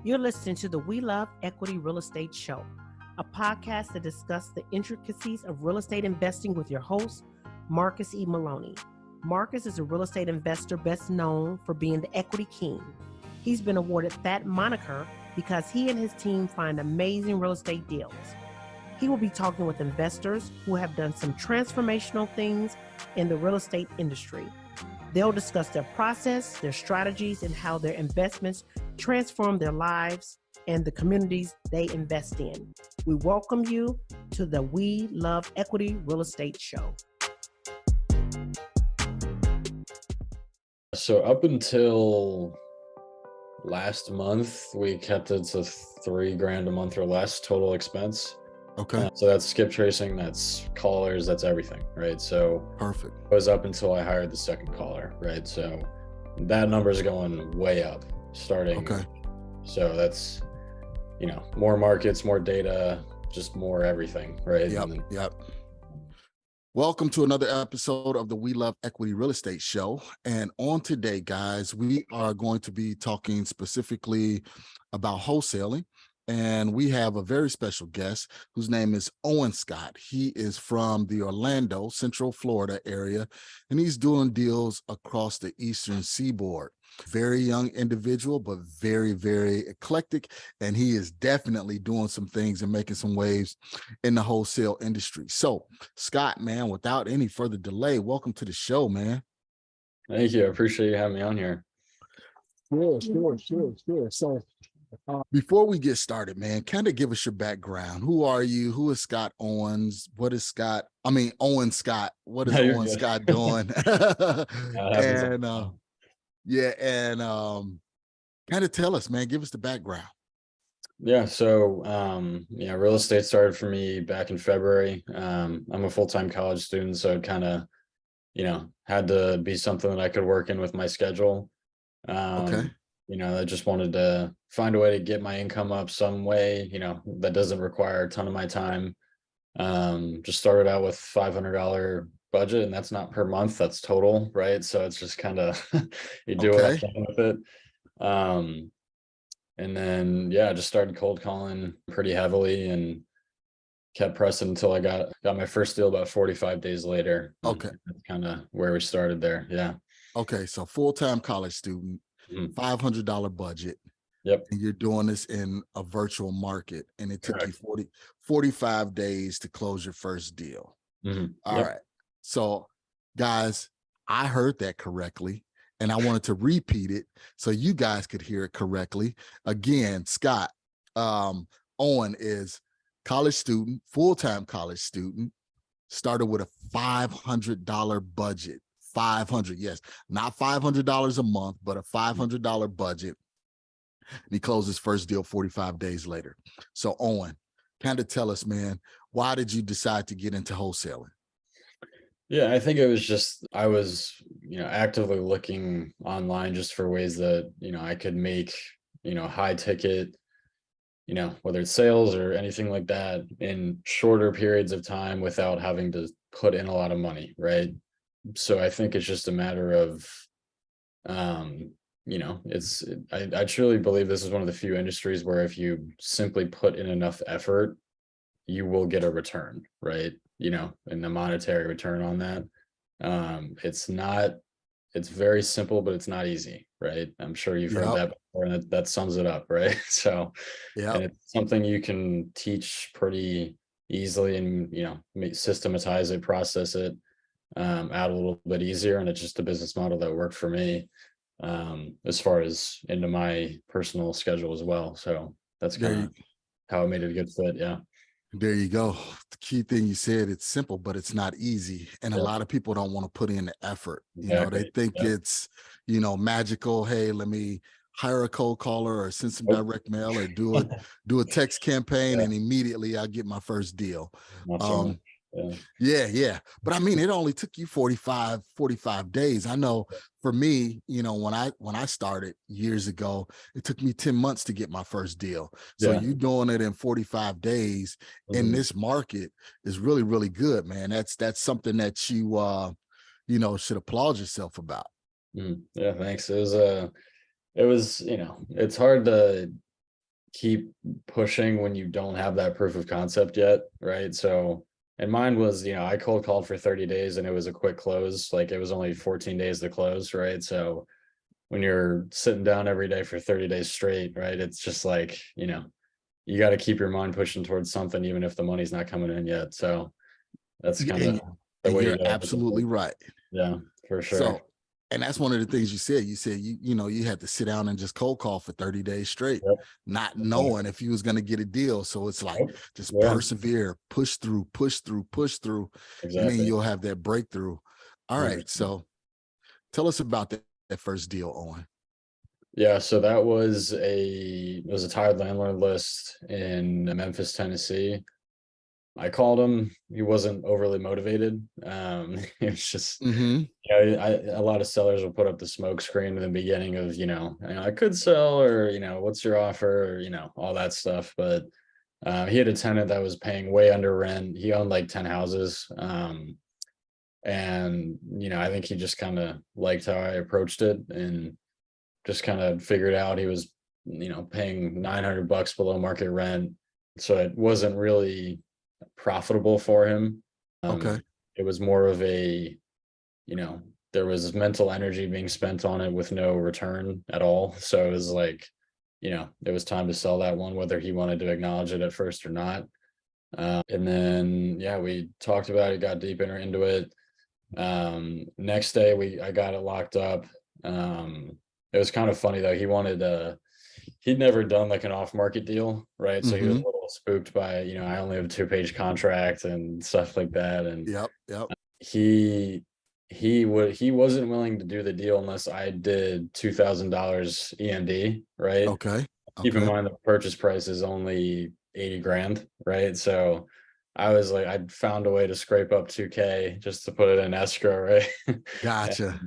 You're listening to the We Love Equity Real Estate Show, a podcast that discusses the intricacies of real estate investing with your host, Marcus E. Maloney. Marcus is a real estate investor best known for being the equity king. He's been awarded that moniker because he and his team find amazing real estate deals. He will be talking with investors who have done some transformational things in the real estate industry. They'll discuss their process, their strategies, and how their investments transform their lives and the communities they invest in. We welcome you to the We Love Equity Real Estate Show. So up until last month, we kept it to $3,000 a month or less total expense. Okay. So that's skip tracing, that's callers, that's everything, right? So Perfect. it was up until I hired the second caller, right? So that number is going way up starting. Okay. So that's, more markets, more data, just more everything, right? Yep. Welcome to another episode of the We Love Equity Real Estate Show. And on today, guys, we are going to be talking specifically about wholesaling. And we have a very special guest whose name is Owen Scott. He is from the Orlando, Central Florida area, and he's doing deals across the Eastern Seaboard. Very young individual, but very, very eclectic. And he is definitely doing some things and making some waves in the wholesale industry. So, Scott, man, without any further delay, welcome to the show, man. Thank you. I appreciate you having me on here. Sure. So, before we get started, man, kind of give us your background. Who are you? Who is Scott Owens? Owen Scott. What is Owen Scott doing? Kind of tell us, man, give us the background. Yeah. So, real estate started for me back in February. I'm a full-time college student, so it kind of, had to be something that I could work in with my schedule. Okay. I just wanted to find a way to get my income up some way, that doesn't require a ton of my time. Just started out with $500 budget, and that's not per month, that's total, right? So it's just kind of, you do what I can with it. And then, just started cold calling pretty heavily and kept pressing until I got my first deal about 45 days later. Okay. That's kind of where we started there. Yeah. Okay. So full-time college student. $500 budget. Yep. And you're doing this in a virtual market, and it took you 45 days to close your first deal. All right. So, guys, I heard that correctly, and I wanted to repeat it so you guys could hear it correctly. Again, Scott, Owen is college student, full-time college student, started with a $500 budget. 500, yes, not $500 a month, but a $500 budget. And he closed his first deal 45 days later. So, Owen, kind of tell us, man, why did you decide to get into wholesaling? Yeah, I think it was just, I was, actively looking online just for ways that, I could make, high ticket, whether it's sales or anything like that in shorter periods of time without having to put in a lot of money, right? So I think it's just a matter of, I truly believe this is one of the few industries where if you simply put in enough effort, you will get a return, right? And the monetary return on that. It's very simple, but it's not easy, right? I'm sure you've heard that before, and that sums it up, right? So, and it's something you can teach pretty easily and, systematize it, process it. Out a little bit easier, and it's just a business model that worked for me as far as into my personal schedule as well. So that's kind of how I made it a good fit. Yeah. There you go. The key thing you said, it's simple, but it's not easy. And a lot of people don't want to put in the effort. They think it's, magical. Hey, let me hire a cold caller or send some direct mail or do a text campaign and immediately I'll get my first deal. Yeah. But I mean, it only took you 45 days. I know for me, when I started years ago, it took me 10 months to get my first deal. So you doing it in 45 days in this market is really, really good, man. That's something that you, should applaud yourself about. Yeah, thanks. It was, it's hard to keep pushing when you don't have that proof of concept yet, right? So, and mine was, I cold called for 30 days and it was a quick close. Like it was only 14 days to close, right? So when you're sitting down every day for 30 days straight, right, it's just like, you got to keep your mind pushing towards something, even if the money's not coming in yet. So that's kind of the way you're absolutely right. Yeah, for sure. So, and that's one of the things you said. You said you had to sit down and just cold call for 30 days straight, not knowing if you was going to get a deal. So it's like just persevere, push through, and then you'll have that breakthrough. All right. So tell us about that first deal, Owen. Yeah, so that was a tired landlord list in Memphis, Tennessee. I called him. He wasn't overly motivated. It's just, a lot of sellers will put up the smoke screen in the beginning of, I could sell, or, what's your offer, or, all that stuff. But he had a tenant that was paying way under rent. He owned like 10 houses. And, I think he just kind of liked how I approached it and just kind of figured out he was, paying $900 below market rent. So it wasn't really profitable for him. It was more of a, there was mental energy being spent on it with no return at all. So it was like, it was time to sell that one, whether he wanted to acknowledge it at first or not. And then, we talked about it, got deeper into it. Next day I got it locked up. It was kind of funny though. He wanted, he'd never done like an off-market deal, right? So he was a little spooked by, I only have a 2-page contract and stuff like that. And he wasn't willing to do the deal unless I did $2,000 EMD, right? Keep in mind the purchase price is only 80 grand, right? So I was like, I found a way to scrape up 2K just to put it in escrow, right? Gotcha.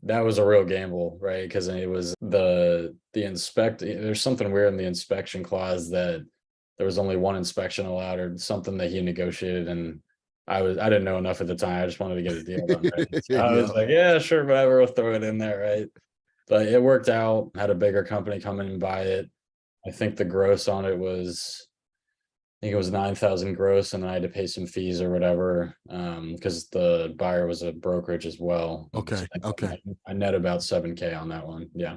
That was a real gamble, right? Because it was the there's something weird in the inspection clause that there was only one inspection allowed or something that he negotiated, and I didn't know enough at the time. I just wanted to get a deal done, right? So I was like, yeah, sure, whatever, we'll throw it in there, right? But it worked out. Had a bigger company come in and buy it. I think the gross on it was, I think it was 9,000 gross, and I had to pay some fees or whatever, because the buyer was a brokerage as well. So I net about 7K on that one. Yeah.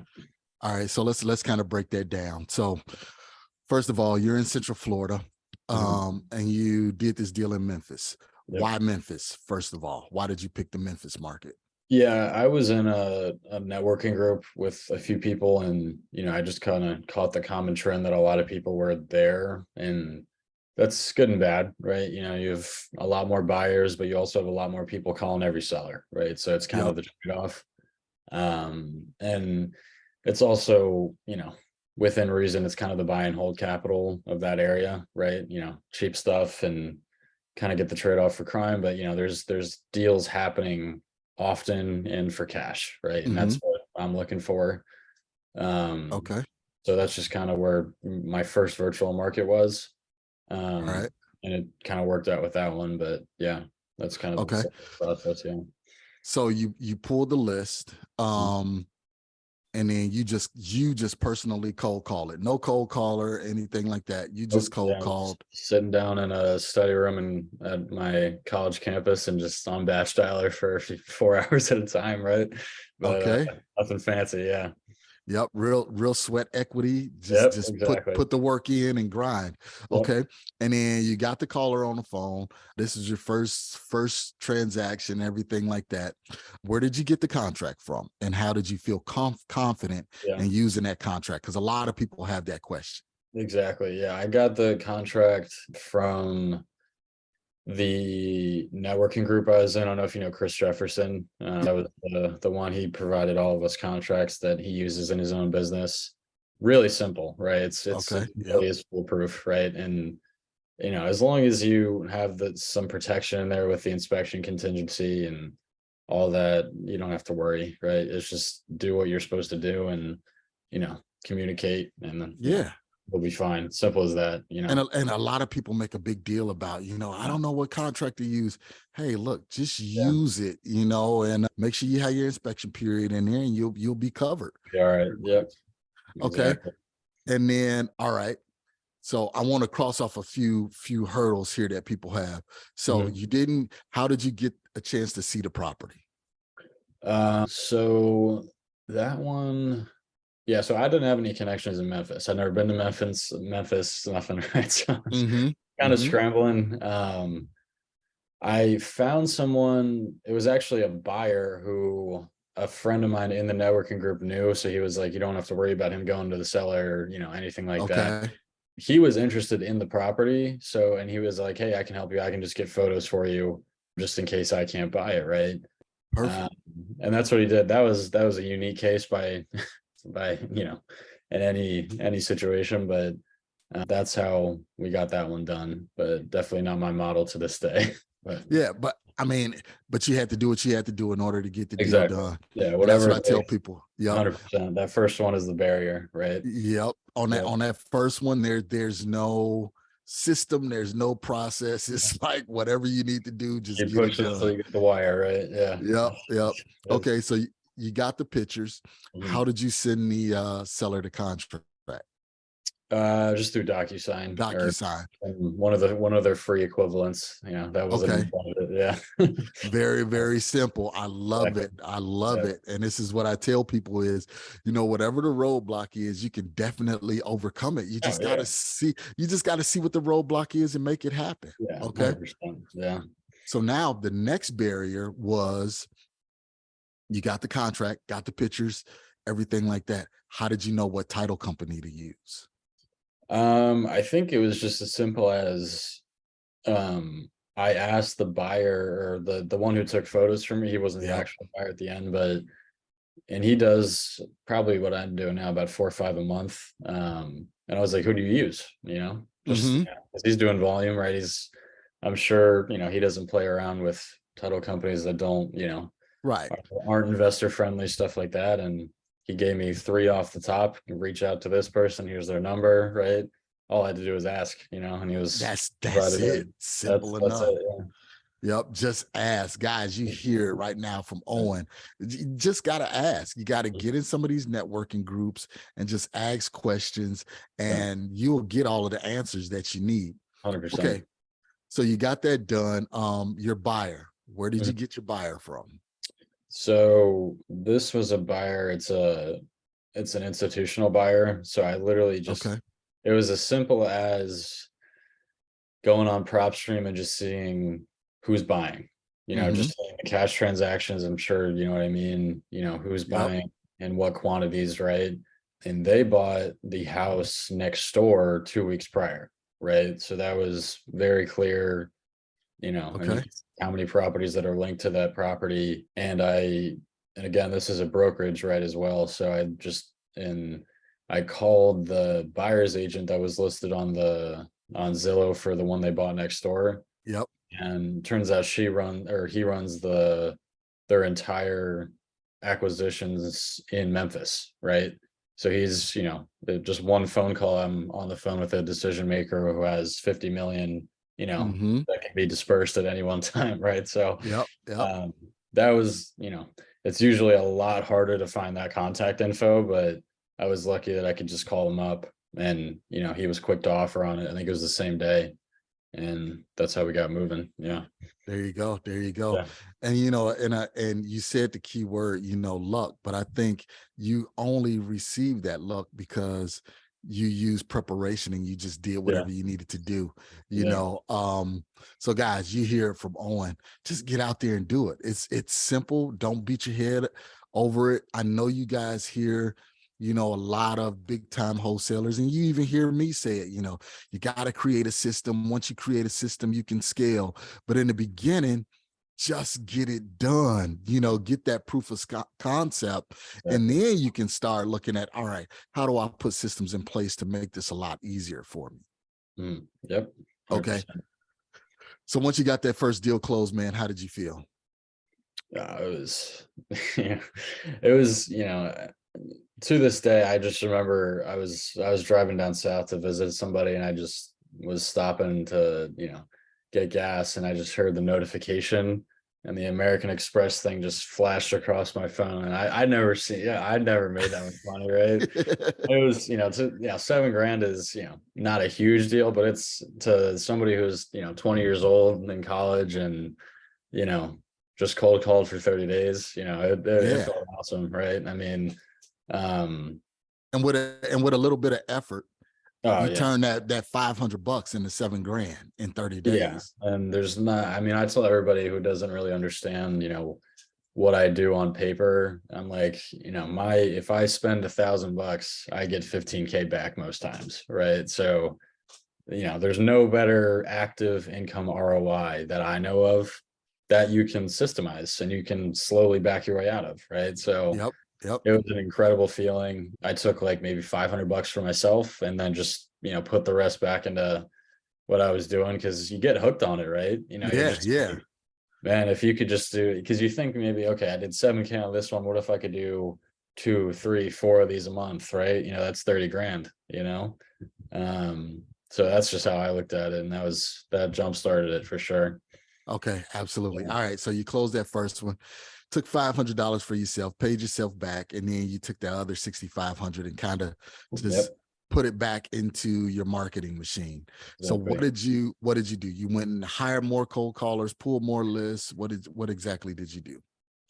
All right. So let's kind of break that down. So first of all, you're in Central Florida, and you did this deal in Memphis. Why Memphis? First of all, why did you pick the Memphis market? Yeah, I was in a networking group with a few people, and I just kind of caught the common trend that a lot of people were there, and that's good and bad, right? You have a lot more buyers, but you also have a lot more people calling every seller, right? So it's kind of the trade-off. And it's also, within reason, it's kind of the buy and hold capital of that area, right? Cheap stuff and kind of get the trade-off for crime, but there's deals happening often and for cash, right? And that's what I'm looking for. So that's just kind of where my first virtual market was. And it kind of worked out with that one, but yeah, that's kind of the process. Yeah. So you pulled the list, and then you just personally cold call it. No cold caller, anything like that. You just cold called. Sitting down in a study room at my college campus and just on batch dialer for 4 hours at a time, right? But, nothing fancy. Yeah. Yep. Real sweat equity. Just put the work in and grind. Okay. And then you got the caller on the phone. This is your first transaction, everything like that. Where did you get the contract from? And how did you feel confident in using that contract? Because a lot of people have that question. Exactly. Yeah. I got the contract from the networking group I was in. I don't know if you know Chris Jefferson. That was the one. He provided all of us contracts that he uses in his own business. Really simple, right? It is foolproof, right? And as long as you have some protection in there with the inspection contingency and all that, you don't have to worry, right? It's just do what you're supposed to do and communicate, and then we'll be fine. Simple as that, And a lot of people make a big deal about, I don't know what contract to use. Hey, look, just use it, and make sure you have your inspection period in there, and you'll be covered. All right. Yep. Okay. Exactly. And then, all right. So I want to cross off a few hurdles here that people have. So how did you get a chance to see the property? So that one, yeah, so I didn't have any connections in Memphis. I'd never been to Memphis, nothing, right? So kind of scrambling. I found someone, it was actually a buyer who a friend of mine in the networking group knew. So he was like, you don't have to worry about him going to the seller or, anything like that. He was interested in the property. So, and he was like, hey, I can help you. I can just get photos for you just in case I can't buy it. Right. Perfect. And that's what he did. That was a unique case by in any situation, but that's how we got that one done, but definitely not my model to this day. But yeah, but I mean, but you had to do what you had to do in order to get the deal done. Yeah, whatever. And that's what I tell people. Yep. 100%. That first one is the barrier, right? Yep. On that first one, there's no system, there's no process. It's like whatever you need to do, just get it done. So you get the wire, right? Yeah. Yep. Okay, so you got the pictures. How did you send the seller the contract? Just through DocuSign. One of their free equivalents. Yeah, that was okay. Yeah. Very, very simple. I love it. I love it. And this is what I tell people is, whatever the roadblock is, you can definitely overcome it. You just gotta see, what the roadblock is and make it happen. Yeah. Okay. 100%. Yeah. So now the next barrier was you got the contract, got the pictures, everything like that. How did you know what title company to use? I think it was just as simple as I asked the buyer or the one who took photos for me. He wasn't the actual buyer at the end, and he does probably what I'm doing now, about 4 or 5 a month. And I was like, who do you use? He's doing volume, right? I'm sure, he doesn't play around with title companies that don't, right, aren't investor friendly, stuff like that. And he gave me 3 off the top. Reach out to this person. Here's their number, right? All I had to do was ask, and he was. That's it. Simple enough. That's it, Yep. Just ask. Guys, you hear it right now from Owen. You just got to ask. You got to get in some of these networking groups and just ask questions, and you'll get all of the answers that you need. 100%. Okay. So you got that done. Your buyer, where did you get your buyer from? So this was a buyer. It's an institutional buyer. So I literally just, it was as simple as going on PropStream and just seeing who's buying, just seeing the cash transactions. I'm sure, you know what I mean? Who's buying and what quantities, right? And they bought the house next door 2 weeks prior, right? So that was very clear, how many properties that are linked to that property. And again, this is a brokerage, right, as well. So I called the buyer's agent that was listed on Zillow for the one they bought next door. Yep. And turns out he runs their entire acquisitions in Memphis, right? So he's, just one phone call, I'm on the phone with a decision maker who has 50 million, that can be dispersed at any one time, right? So that was, it's usually a lot harder to find that contact info, but I was lucky that I could just call him up and, he was quick to offer on it. I think it was the same day. And that's how we got moving. Yeah. There you go. Yeah. And and you said the key word, luck, but I think you only received that luck because you used preparation and you just did whatever you needed to do, so guys, you hear it from Owen, just get out there and do it. It's simple. Don't beat your head over it. I know you guys hear a lot of big time wholesalers, and you even hear me say it, you got to create a system. Once you create a system, you can scale. But in the beginning, just get it done, get that proof of concept. And then you can start looking at, all right, how do I put systems in place to make this a lot easier for me? Yep. 100%. Okay. So once you got that first deal closed, man, how did you feel? It was, to this day, I just remember I was driving down south to visit somebody, and I just was stopping to, get gas, and I just heard the notification and the American Express thing just flashed across my phone. And I'd never made that much money, right? It was, $7 grand is, not a huge deal, but it's to somebody who's, 20 years old in college and, just cold called for 30 days, it felt awesome. Right. I mean, and with a little bit of effort, you turn that $500 into $7 grand in 30 days. Yeah. And there's not, I mean, I tell everybody who doesn't really understand, what I do on paper, I'm like, if I spend $1,000, I get 15K back most times. Right. So, there's no better active income ROI that I know of that you can systemize and you can slowly back your way out of. Right. So Yep. It was an incredible feeling. I took like maybe $500 for myself and then just, put the rest back into what I was doing, because you get hooked on it, right? Like, man, if you could just do it, because you think maybe, okay, I did 7K on this one. What if I could do 2, 3, 4 of these a month, right? That's 30 grand, so that's just how I looked at it. And that jump started it for sure. Okay, absolutely. All right. So you closed that first one, took $500 for yourself, paid yourself back, and then you took that other $6,500 and kind of just put it back into your marketing machine. So what did you do? You went and hired more cold callers, pulled more lists. What exactly did you do?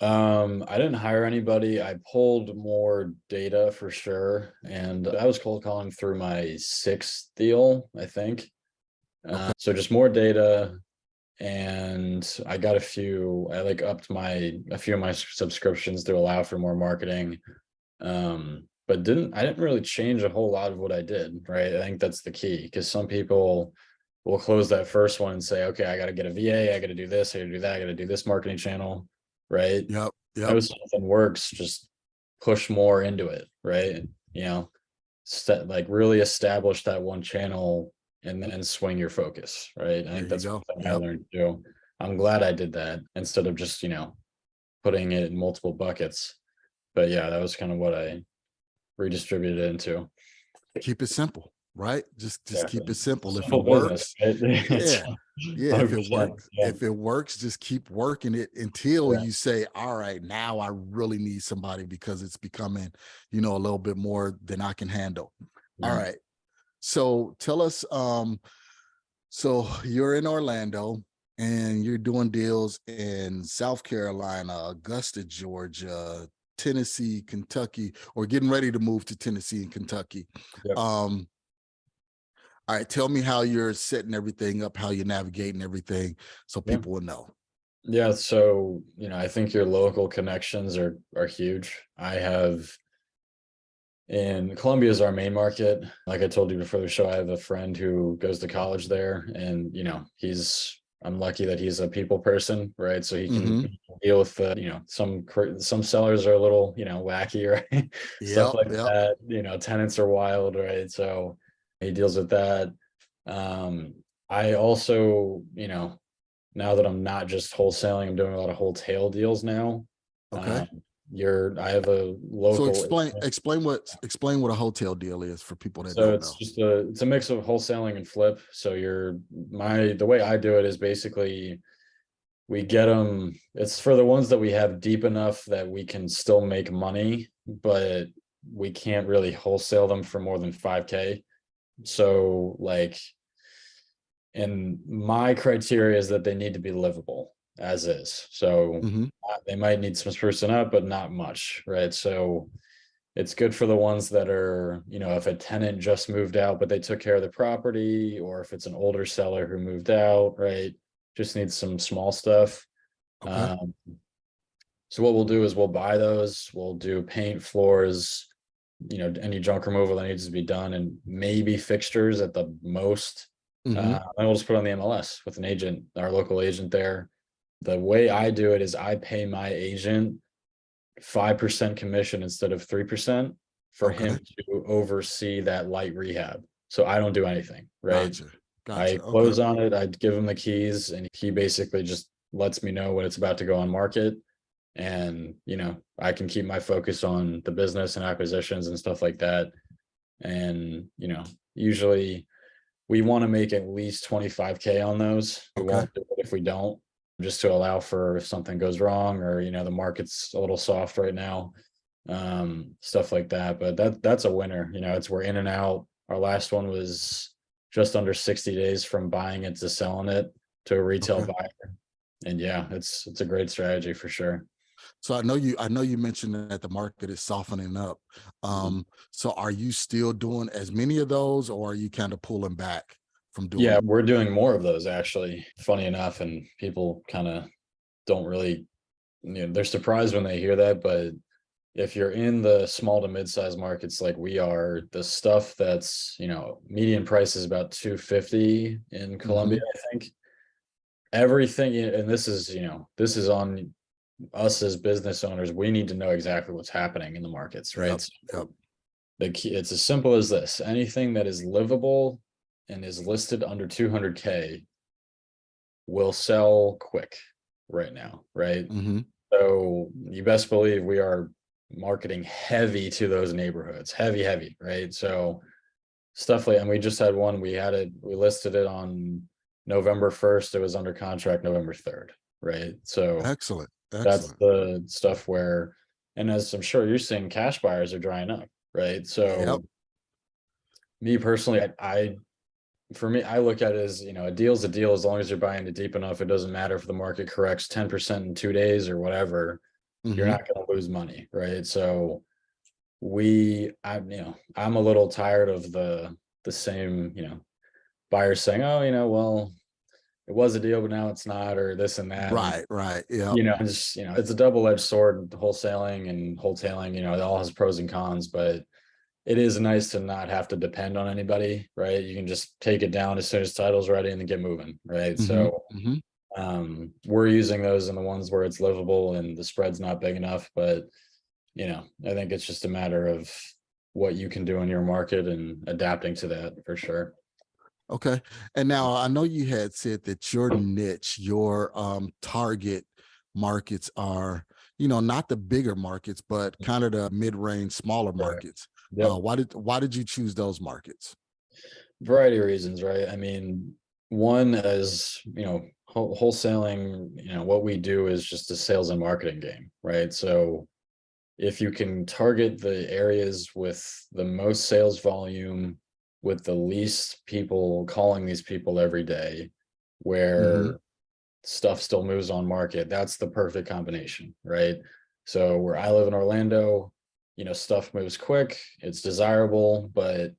I didn't hire anybody. I pulled more data for sure. And I was cold calling through my 6th deal, I think. So just more data. And I got upped a few of my subscriptions to allow for more marketing. But I didn't really change a whole lot of what I did, right? I think that's the key, because some people will close that first one and say, okay, I got to get a VA, I got to do this, I got to do that, I got to do this marketing channel, right? Yep. If something works, just push more into it, right? Like really establish that one channel and then swing your focus, right? I think that's something I learned to do. I'm glad I did that instead of just, putting it in multiple buckets. But yeah, that was kind of what I redistributed it into. Keep it simple, right? Just keep it simple. If it works, business, right? If it works, just keep working it until you say, all right, now I really need somebody because it's becoming, a little bit more than I can handle. All right. So tell us, so you're in Orlando and you're doing deals in South Carolina, Augusta, Georgia, Tennessee, Kentucky, or getting ready to move to Tennessee and Kentucky. All right, tell me how you're setting everything up, how you're navigating everything, so people will know. Yeah, so I think your local connections are huge. And Columbia is our main market. Like I told you before the show, I have a friend who goes to college there, and I'm lucky that he's a people person, right? So he can deal with some sellers are a little wacky, right? Stuff like that. Tenants are wild, right? So he deals with that. I also, now that I'm not just wholesaling, I'm doing a lot of wholesale deals now. Okay. I have a local. So explain what a hotel deal is for people that don't know. So it's a mix of wholesaling and flip. So the way I do it is basically we get them. It's for the ones that we have deep enough that we can still make money, but we can't really wholesale them for more than 5K. So and my criteria is that they need to be livable as is. So they might need some sprucing up, but not much, right? So it's good for the ones that are, if a tenant just moved out, but they took care of the property, or if it's an older seller who moved out, right? Just needs some small stuff. Okay. So what we'll do is we'll buy those, we'll do paint, floors, any junk removal that needs to be done, and maybe fixtures at the most. And we'll just put on the MLS with an agent, our local agent there. The way I do it is I pay my agent 5% commission instead of 3% for him to oversee that light rehab. So I don't do anything, right? Gotcha. I close on it. I give him the keys, and he basically just lets me know when it's about to go on market. And, I can keep my focus on the business and acquisitions and stuff like that. And, usually we want to make at least 25K on those. We won't do it if we don't. just to allow for if something goes wrong, or, the market's a little soft right now, stuff like that. But that's a winner. We're in and out. Our last one was just under 60 days from buying it to selling it to a retail buyer. And yeah, it's a great strategy for sure. So I know you mentioned that the market is softening up. So are you still doing as many of those, or are you kind of pulling back from doing? Yeah, we're doing more of those, actually, funny enough. And people kind of don't really, they're surprised when they hear that. But if you're in the small to mid-sized markets like we are, the stuff that's, median price is about 250 in Columbia, I think. Everything, and this is on us as business owners. We need to know exactly what's happening in the markets, right? The key, it's as simple as this: anything that is livable and is listed under 200K will sell quick right now, right? So you best believe we are marketing heavy to those neighborhoods, heavy, right? So stuff like, and we just had one, we listed it on November 1st. It was under contract November 3rd, right? So excellent. That's the stuff where, and as I'm sure you're seeing, cash buyers are drying up, right? So me personally, for me, I look at it as, a deal's a deal. As long as you're buying it deep enough, it doesn't matter if the market corrects 10% in 2 days or whatever, you're not going to lose money, right? So I'm a little tired of the same, buyers saying, oh, well, it was a deal, but now it's not, or this and that. Right. Yeah. It's a double-edged sword, wholesaling and wholetailing, it all has pros and cons, but it is nice to not have to depend on anybody, right? You can just take it down as soon as title's ready and then get moving, right? So we're using those in the ones where it's livable and the spread's not big enough, but I think it's just a matter of what you can do in your market and adapting to that for sure. Okay. And now I know you had said that your niche, your target markets are, not the bigger markets, but kind of the mid-range, smaller markets. Why did you choose those markets? Variety of reasons, right? I mean, one, as wholesaling, what we do is just a sales and marketing game, right? So if you can target the areas with the most sales volume, with the least people calling these people every day, where stuff still moves on market, that's the perfect combination, right? So where I live in Orlando, stuff moves quick, it's desirable, but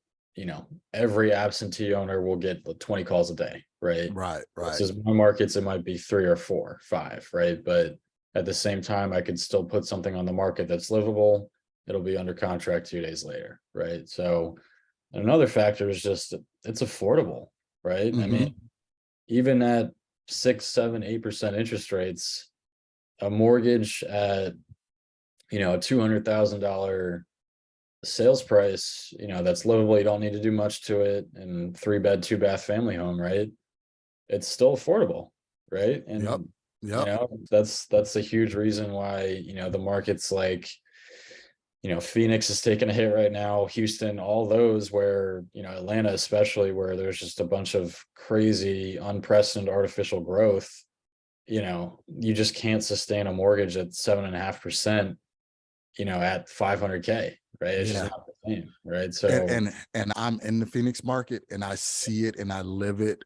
every absentee owner will get 20 calls a day, right? Right. This is my markets, it might be 3 or 4, 5, right? But at the same time, I could still put something on the market that's livable. It'll be under contract 2 days later, right? So another factor is just it's affordable, right? I mean, even at 6, 7, 8% interest rates, a mortgage at a $200,000 sales price, that's livable, you don't need to do much to it, and 3-bed, 2-bath family home, right? It's still affordable, right? And that's a huge reason why the markets like Phoenix is taking a hit right now, Houston, all those, where Atlanta especially, where there's just a bunch of crazy unprecedented artificial growth. You just can't sustain a mortgage at 7.5%, at 500K, right? It's just not the same, right? So and I'm in the Phoenix market and I see it and I live it,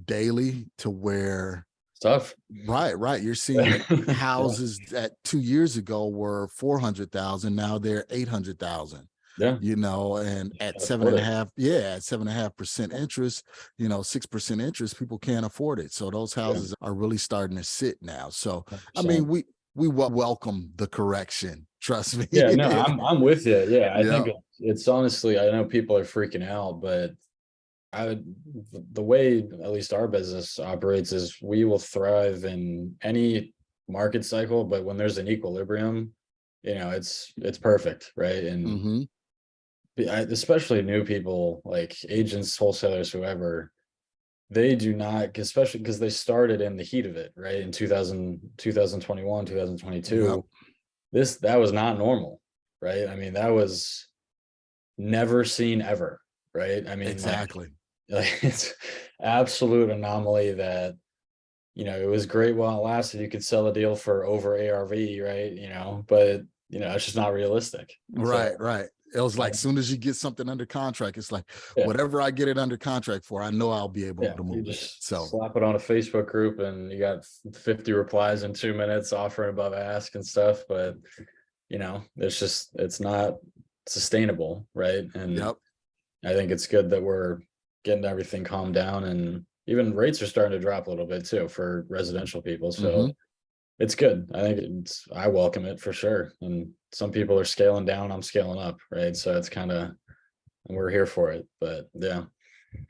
daily, to where tough. Right. You're seeing houses that 2 years ago were 400,000. Now they're 800,000. Yeah. And at 7.5% interest, 6% interest, people can't afford it. So those houses are really starting to sit now. So, 100%. I mean, we welcome the correction. Trust me. Yeah, no, I'm with you. Yeah. I think it's honestly, I know people are freaking out, but the way at least our business operates is we will thrive in any market cycle, but when there's an equilibrium, it's perfect, right? And especially new people, like agents, wholesalers, whoever, they do not, especially because they started in the heat of it, right? In 2021, 2022, that was not normal, right? I mean, that was never seen ever, right? I mean, exactly. Like it's absolute anomaly that it was great while it lasted. You could sell a deal for over ARV, right? But it's just not realistic. Right, So, right. It was like, soon as you get something under contract, it's like, yeah. whatever I get it under contract for, I know I'll be able to You move it. just So slap it on a Facebook group and you got 50 replies in 2 minutes offering above ask and stuff. But, it's not sustainable, right? And yep. I think it's good that we're getting everything calmed down, and even rates are starting to drop a little bit too for residential people. So it's good. I think I welcome it for sure. And some people are scaling down, I'm scaling up, right? So it's we're here for it. But yeah.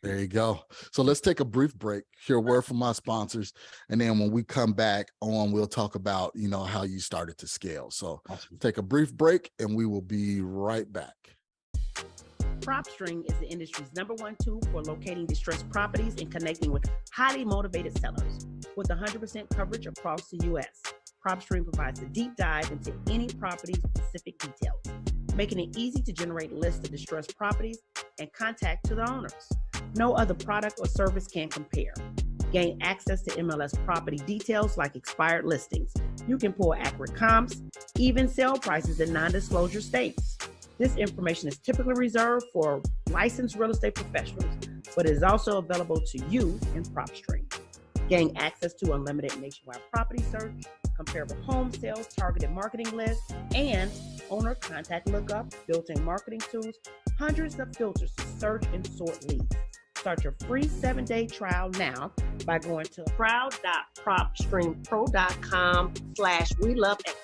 There you go. So let's take a brief break, hear a word from my sponsors. And then when we come back on, we'll talk about, how you started to scale. So Awesome. Take a brief break and we will be right back. PropStream is the industry's #1 tool for locating distressed properties and connecting with highly motivated sellers. With 100% coverage across the U.S., PropStream provides a deep dive into any property's specific details, making it easy to generate lists of distressed properties and contact to the owners. No other product or service can compare. Gain access to MLS property details like expired listings. You can pull accurate comps, even sale prices in non-disclosure states. This information is typically reserved for licensed real estate professionals, but is also available to you in PropStream. Gain access to unlimited nationwide property search, comparable home sales, targeted marketing lists, and owner contact lookup, built-in marketing tools, hundreds of filters to search and sort leads. Start your free 7-day trial now by going to proud.propstreampro.com/WeLoveEquity.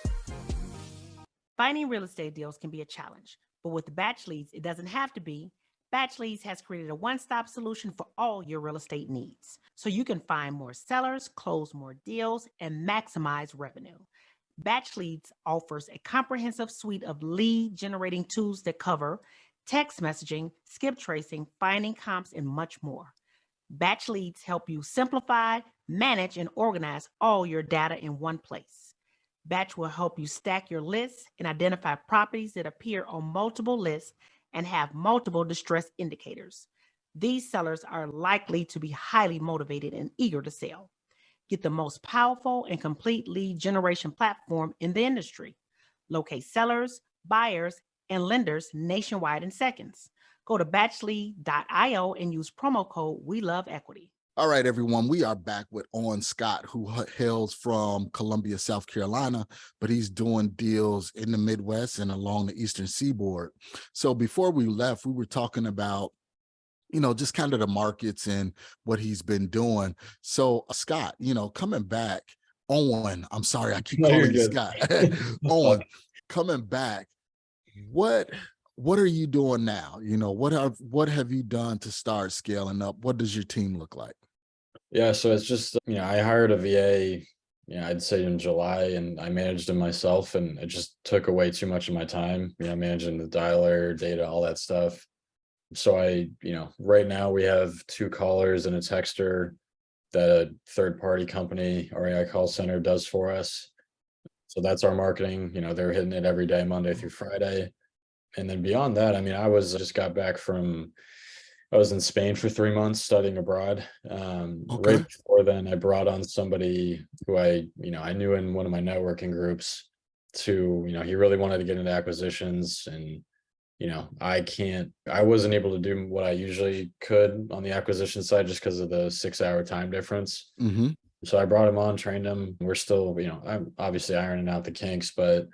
Finding real estate deals can be a challenge, but with Batch Leads, it doesn't have to be. Batch Leads has created a one-stop solution for all your real estate needs, so you can find more sellers, close more deals, and maximize revenue. Batch Leads offers a comprehensive suite of lead-generating tools that cover text messaging, skip tracing, finding comps, and much more. Batch Leads help you simplify, manage, and organize all your data in one place. Batch will help you stack your lists and identify properties that appear on multiple lists and have multiple distress indicators. These sellers are likely to be highly motivated and eager to sell. Get the most powerful and complete lead generation platform in the industry. Locate sellers, buyers, and lenders nationwide in seconds. Go to batchlead.io and use promo code WeLoveEquity. All right, everyone, we are back with Owen Scott, who hails from Columbia, South Carolina, but he's doing deals in the Midwest and along the Eastern Seaboard. So before we left, we were talking about, just kind of the markets and what he's been doing. So Scott, coming back, Owen, I'm sorry, I keep calling you Scott. Owen, coming back, what are you doing now? What have you done to start scaling up? What does your team look like? Yeah, so it's just, I hired a VA, I'd say in July, and I managed him myself, and it just took away too much of my time, managing the dialer, data, all that stuff. So right now we have 2 callers and a texter that a third-party company, REI Call Center, does for us. So that's our marketing. They're hitting it every day, Monday through Friday. And then beyond that, I got back from, I was in Spain for 3 months studying abroad. Okay. Right before then, I brought on somebody who I knew in one of my networking groups to, he really wanted to get into acquisitions, and, I wasn't able to do what I usually could on the acquisition side just because of the 6-hour time difference. So I brought him on, trained him. We're still, I'm obviously ironing out the kinks, but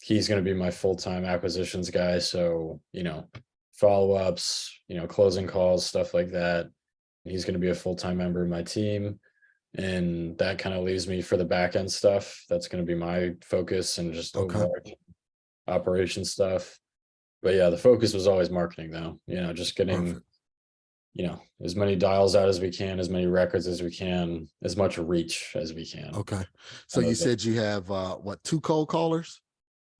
he's going to be my full-time acquisitions guy. So, follow-ups, closing calls, stuff like that. He's going to be a full-time member of my team. And that kind of leaves me for the back end stuff. That's going to be my focus and just overall operation stuff. But yeah, the focus was always marketing though, just getting, as many dials out as we can, as many records as we can, as much reach as we can. Okay. So you said you have, 2 cold callers?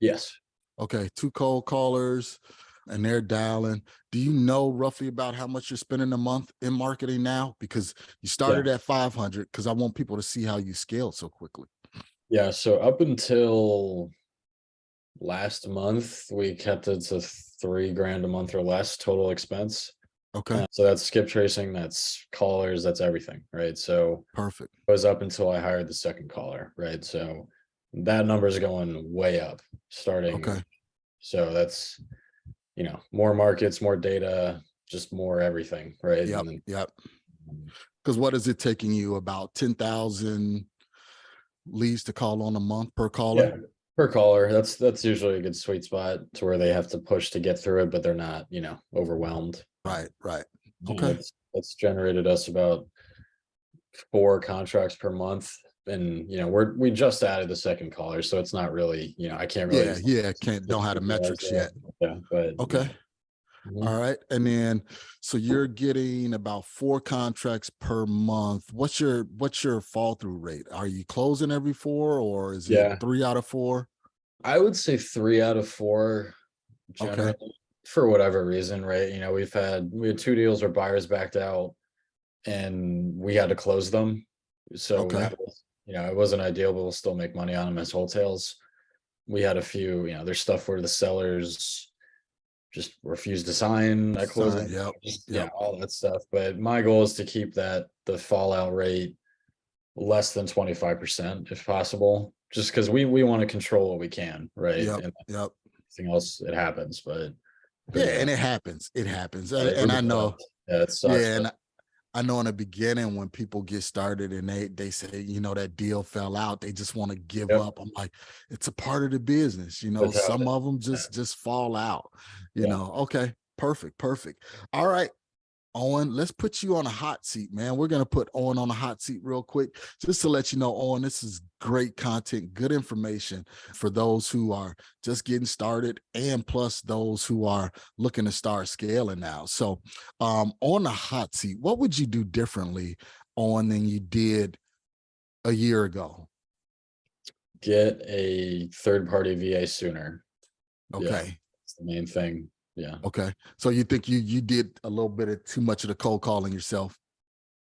Yes. Okay. 2 cold callers, and they're dialing. Do you know roughly about how much you're spending a month in marketing now? Because you started at 500, because I want people to see how you scaled so quickly. Yeah. So up until last month, we kept it to $3,000 a month or less total expense. Okay. So that's skip tracing, that's callers, that's everything, right? So perfect. It was up until I hired the second caller, right? So that number is going way up starting. Okay. So that's, more markets, more data, just more everything, right? Yep. Because what is it taking you, about 10,000 leads to call on a month per caller? Yeah, per caller. That's usually a good sweet spot to where they have to push to get through it, but they're not, overwhelmed. Right. Okay. It's generated us about 4 contracts per month. And we just added the second caller, so it's not really, I can't really can't know how to metrics yet. But okay. All right. And then, so you're getting about 4 contracts per month. What's your fall through rate? Are you closing every 4, or is it 3 out of 4? I would say 3 out of 4 generally, for whatever reason, right? We had 2 deals where buyers backed out and we had to close them. So that was, it wasn't ideal, but we'll still make money on them as wholesales. We had a few, there's stuff where the sellers just refused to sign at closing. All that stuff. But my goal is to keep the fallout rate less than 25% if possible, just because we want to control what we can, right? And everything else, it happens, but and it happens. And I know, it sucks. And I know in the beginning when people get started and they say, that deal fell out, they just want to give up. I'm like, it's a part of the business, some of them just fall out, Okay, perfect. All right, Owen, let's put you on a hot seat, man. We're going to put Owen on a hot seat real quick, just to let you know, Owen, this is great content, good information for those who are just getting started, and plus those who are looking to start scaling now. So on the hot seat, what would you do differently, Owen, than you did a year ago? Get a third-party VA sooner. Okay. That's the main thing. Yeah. Okay. So you think you did a little bit of too much of the cold calling yourself?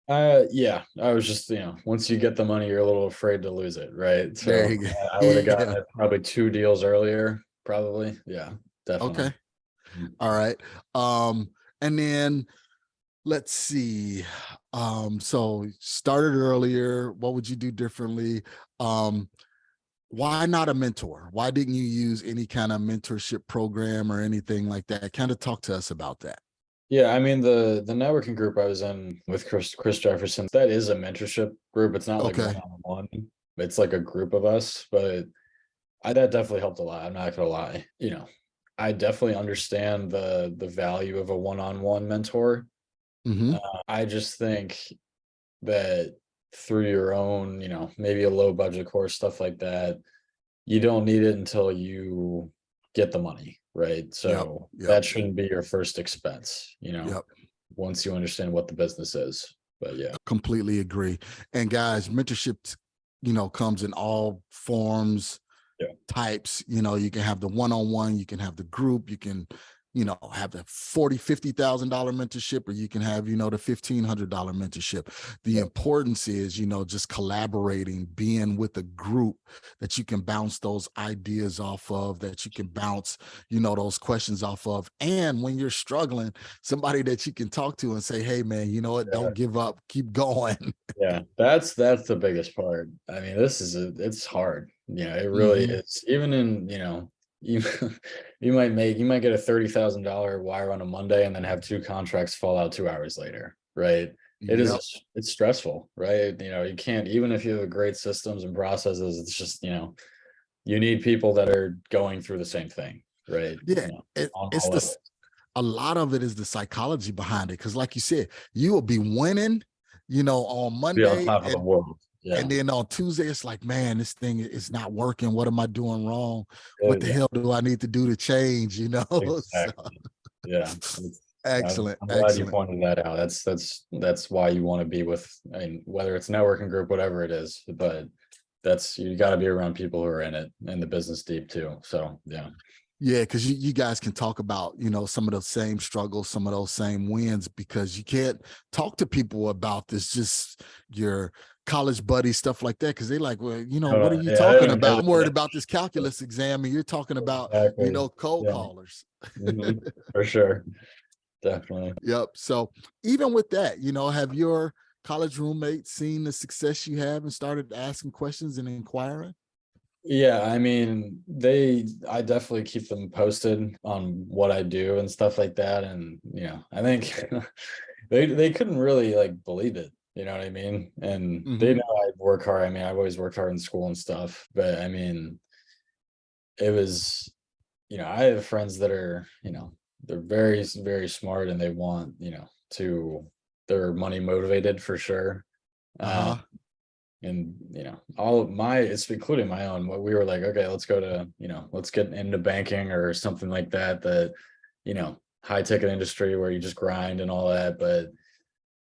Yeah. I was just, once you get the money, you're a little afraid to lose it, right? So I would have gotten it probably 2 deals earlier, probably. Yeah, definitely. Okay. All right. And then let's see. So started earlier. What would you do differently? Why not a mentor? Why didn't you use any kind of mentorship program or anything like that? Kind of talk to us about that. Yeah, I mean, the networking group I was in with Chris Jefferson, that is a mentorship group. It's not like one-on-one. It's like a group of us, but that definitely helped a lot. I'm not gonna lie. I definitely understand the value of a one-on-one mentor. I just think that through your own, maybe a low budget course, stuff like that, you don't need it until you get the money, right? So that shouldn't be your first expense, once you understand what the business is. But completely agree. And guys, mentorship, comes in all forms, types. You can have the one-on-one, you can have the group, you can have the $40,000-$50,000 mentorship, or you can have, the $1,500 mentorship. The importance is, just collaborating, being with a group that you can bounce those ideas off of, that you can bounce, those questions off of. And when you're struggling, somebody that you can talk to and say, hey man, you know what? Don't give up, keep going. Yeah, that's the biggest part. I mean, it's hard. It really is. Even in, you might get a $30,000 wire on a Monday and then have 2 contracts fall out 2 hours later, right? It's stressful, right? You can't, even if you have great systems and processes, it's just, you need people that are going through the same thing, right? A lot of it is the psychology behind it, because like you said, you will be winning, on Monday, be on top of the world. And then on Tuesday, it's like, man, this thing is not working. What am I doing wrong? What the hell do I need to do to change? Exactly. So, excellent. I'm glad you pointed that out. That's why you want to be with, whether it's networking group, whatever it is, but you got to be around people who are in it, and the business deep too. So yeah, because you guys can talk about, some of those same struggles, some of those same wins, because you can't talk to people about this, just your college buddies, stuff like that, because they're like, well, what are you talking about? I'm worried about this calculus exam, and you're talking about, cold callers. For sure. Definitely. Yep. So even with that, have your college roommates seen the success you have and started asking questions and inquiring? Yeah, I mean, I definitely keep them posted on what I do and stuff like that. And, I think they couldn't really like believe it, you know what I mean? And they know I work hard. I mean, I've always worked hard in school and stuff, but I mean, it was, I have friends that are, they're very, very smart and they want, they're money motivated for sure. And all of it's including my own, what we were like, okay, let's go to, let's get into banking or something like that, high ticket industry where you just grind and all that. But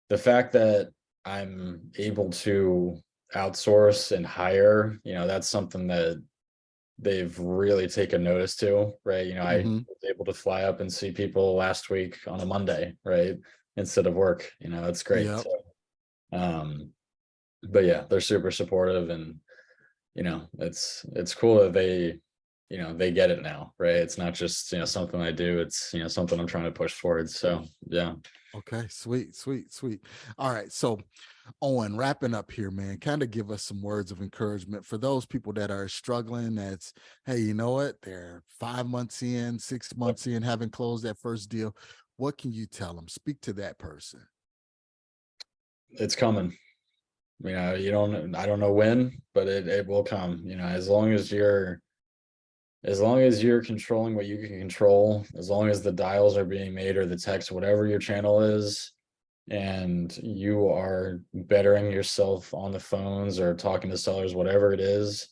the fact that I'm able to outsource and hire, that's something that they've really taken notice to, right? I was able to fly up and see people last week on a Monday, right? Instead of work, that's great. Yep. So, but yeah, they're super supportive, and it's cool that they get it now, right? It's not just something I do, it's something I'm trying to push forward. So yeah. Okay, sweet. All right, so Owen, wrapping up here, man, kind of give us some words of encouragement for those people that are struggling. That's, hey, you know what, they're 5 months in, 6 months in, haven't closed that first deal. What can you tell them? Speak to that person. It's coming. I don't know when, but it will come. As long as you're controlling what you can control, as long as the dials are being made or the text, whatever your channel is, and you are bettering yourself on the phones or talking to sellers, whatever it is,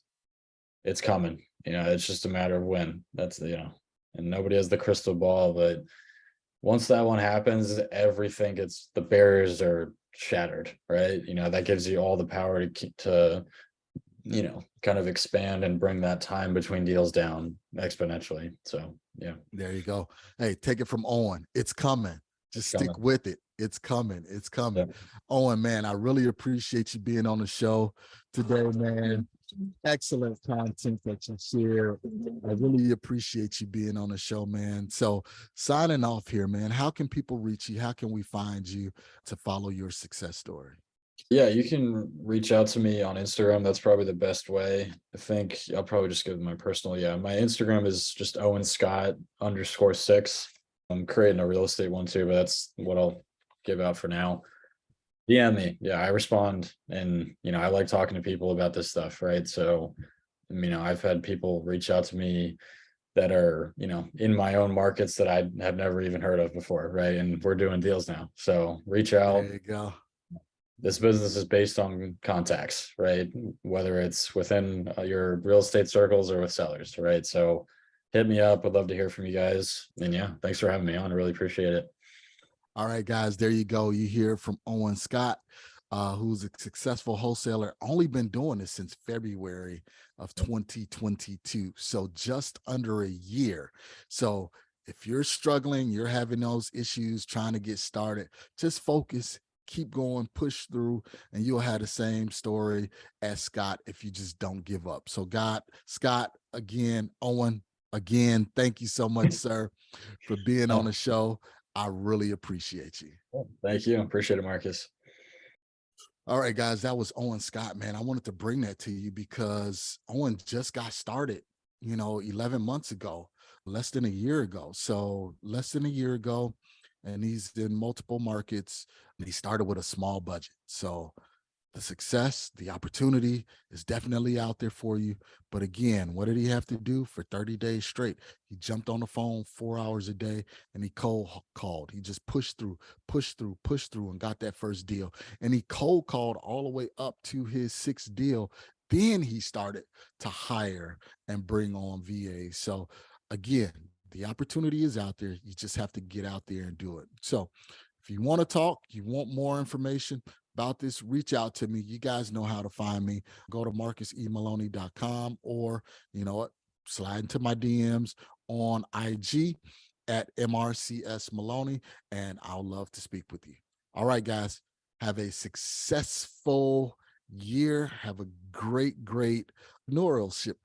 it's coming. It's just a matter of when. That's and nobody has the crystal ball, but once that one happens, everything the barriers are shattered, right? That gives you all the power to kind of expand and bring that time between deals down exponentially. So yeah. There you go. Hey, take it from Owen. It's coming. Just stick with it. It's coming. It's coming. Yeah. Owen, man, I really appreciate you being on the show today, man. Excellent content that you share. I really appreciate you being on the show, man. So signing off here, man, how can people reach you? How can we find you to follow your success story? Yeah, you can reach out to me on Instagram. That's probably the best way. I think I'll probably just give my personal. Yeah, my Instagram is just Owen Scott _6. I'm creating a real estate one too, but that's what I'll give out for now. DM me. Yeah, I respond, and I like talking to people about this stuff, right? So, I've had people reach out to me that are in my own markets that I have never even heard of before, right? And we're doing deals now. So reach out. There you go. This business is based on contacts, right? Whether it's within your real estate circles or with sellers, right? So hit me up. I'd love to hear from you guys. And yeah, thanks for having me on. I really appreciate it. All right, guys, there you go. You hear from Owen Scott, who's a successful wholesaler, only been doing this since February of 2022. So just under a year. So if you're struggling, you're having those issues trying to get started, just focus, keep going, push through, and you'll have the same story as Scott if you just don't give up. So Scott, again, Owen, again, thank you so much, sir, for being on the show. I really appreciate you. Thank you. Appreciate it, Marcus. All right, guys, that was Owen Scott, man. I wanted to bring that to you because Owen just got started, 11 months ago, less than a year ago. So less than a year ago, and he's in multiple markets, and he started with a small budget. So the success, the opportunity is definitely out there for you. But again, what did he have to do for 30 days straight? He jumped on the phone 4 hours a day and he cold called. He just pushed through, and got that first deal. And he cold called all the way up to his 6th deal. Then he started to hire and bring on VAs. So again, the opportunity is out there. You just have to get out there and do it. So if you want to talk, you want more information about this, reach out to me. You guys know how to find me. Go to marcusEmaloney.com, or slide into my DMs on IG at MRCS Maloney, and I'll love to speak with you. All right, guys, have a successful year. Have a great entrepreneurship.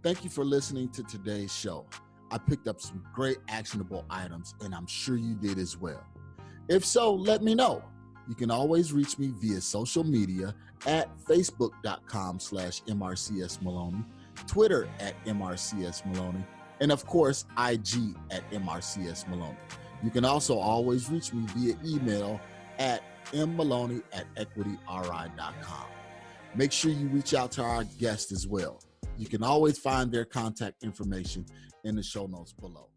Thank you for listening to today's show. I picked up some great actionable items, and I'm sure you did as well. If so, let me know. You can always reach me via social media at facebook.com/MRCSMaloney, Twitter at MRCSMaloney, and of course, IG at MRCSMaloney. You can also always reach me via email at mmaloney@equityri.com. Make sure you reach out to our guests as well. You can always find their contact information in the show notes below.